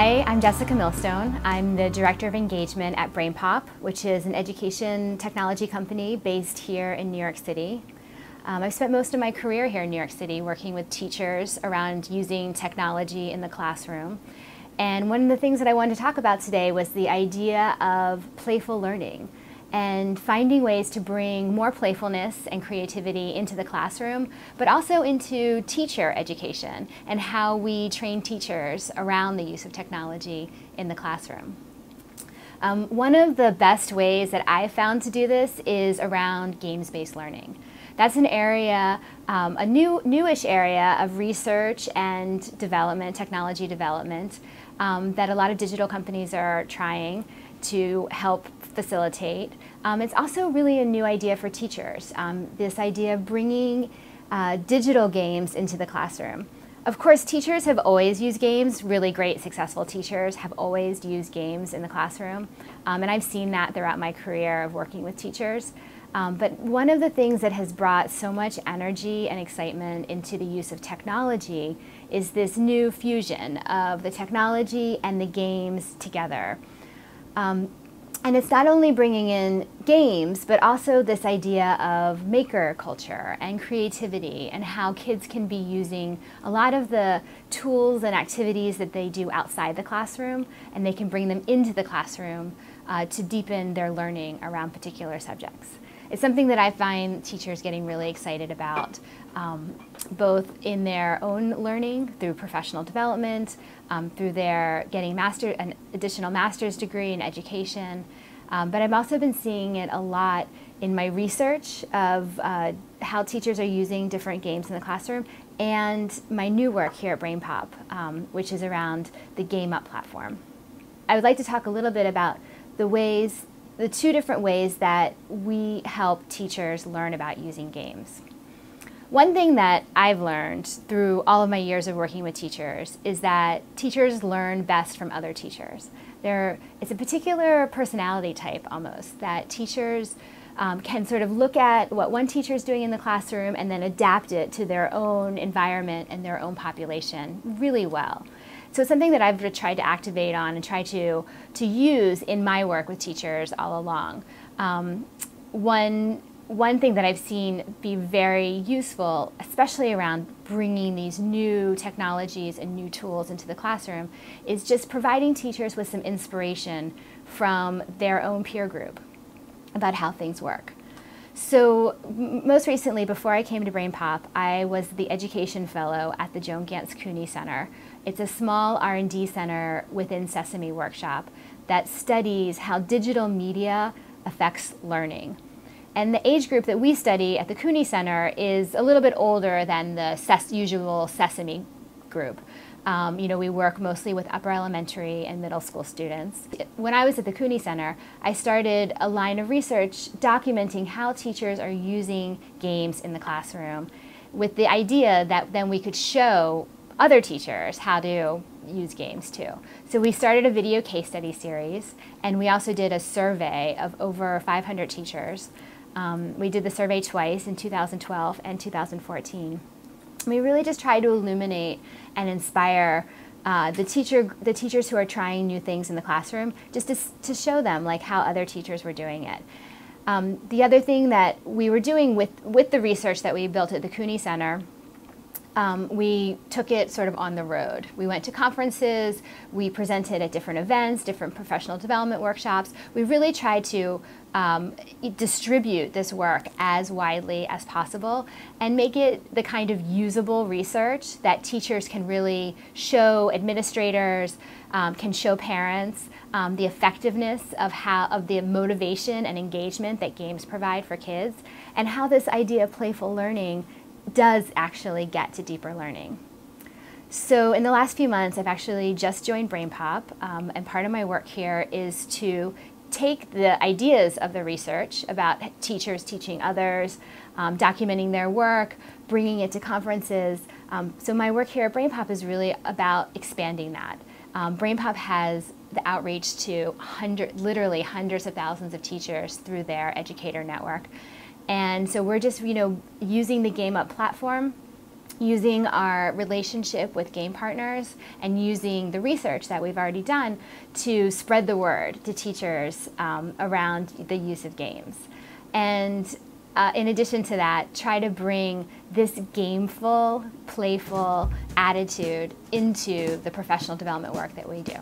Hi, I'm Jessica Millstone. I'm the Director of Engagement at BrainPOP, which is an education technology company based here in New York City. I've spent most of my career here in New York City working with teachers around using technology in the classroom. And one of the things that I wanted to talk about today was the idea of playful learning and finding ways to bring more playfulness and creativity into the classroom, but also into teacher education and how we train teachers around the use of technology in the classroom. One of the best ways that I've found to do this is around games-based learning. That's an area, a newish area of research and development, technology development, that a lot of digital companies are trying to help facilitate. It's also really a new idea for teachers, this idea of bringing digital games into the classroom. Of course, teachers have always used games. Really great, successful teachers have always used games in the classroom, and I've seen that throughout my career of working with teachers. But one of the things that has brought so much energy and excitement into the use of technology is this new fusion of the technology and the games together. And it's not only bringing in games, but also this idea of maker culture and creativity and how kids can be using a lot of the tools and activities that they do outside the classroom, and they can bring them into the classroom to deepen their learning around particular subjects. It's something that I find teachers getting really excited about, both in their own learning through professional development, through their getting an additional master's degree in education. But I've also been seeing it a lot in my research of how teachers are using different games in the classroom, and my new work here at BrainPOP, which is around the GameUp platform. I would like to talk a little bit about the two different ways that we help teachers learn about using games. One thing that I've learned through all of my years of working with teachers is that teachers learn best from other teachers. It's a particular personality type almost, that teachers can sort of look at what one teacher is doing in the classroom and then adapt it to their own environment and their own population really well. So it's something that I've tried to activate on and try to use in my work with teachers all along. One thing that I've seen be very useful, especially around bringing these new technologies and new tools into the classroom, is just providing teachers with some inspiration from their own peer group about how things work. So most recently, before I came to BrainPOP, I was the education fellow at the Joan Ganz Cooney Center. It's a small R&D center within Sesame Workshop that studies how digital media affects learning. And the age group that we study at the Cooney Center is a little bit older than the usual Sesame group. We work mostly with upper elementary and middle school students. When I was at the Cooney Center, I started a line of research documenting how teachers are using games in the classroom, with the idea that then we could show other teachers how to use games too. So we started a video case study series, and we also did a survey of over 500 teachers. We did the survey twice, in 2012 and 2014. We really just try to illuminate and inspire the teachers who are trying new things in the classroom, just to show them like how other teachers were doing it. The other thing that we were doing with the research that we built at the Cooney Center, we took it sort of on the road. We went to conferences, we presented at different events, different professional development workshops. We really tried to distribute this work as widely as possible and make it the kind of usable research that teachers can really show administrators, can show parents, the effectiveness of the motivation and engagement that games provide for kids, and how this idea of playful learning does actually get to deeper learning. So in the last few months, I've actually just joined BrainPOP, and part of my work here is to take the ideas of the research about teachers teaching others, documenting their work, bringing it to conferences. So my work here at BrainPOP is really about expanding that. BrainPOP has the outreach to literally hundreds of thousands of teachers through their educator network. And so we're just, using the GameUp platform using our relationship with game partners and using the research that we've already done to spread the word to teachers around the use of games. And in addition to that, try to bring this gameful, playful attitude into the professional development work that we do.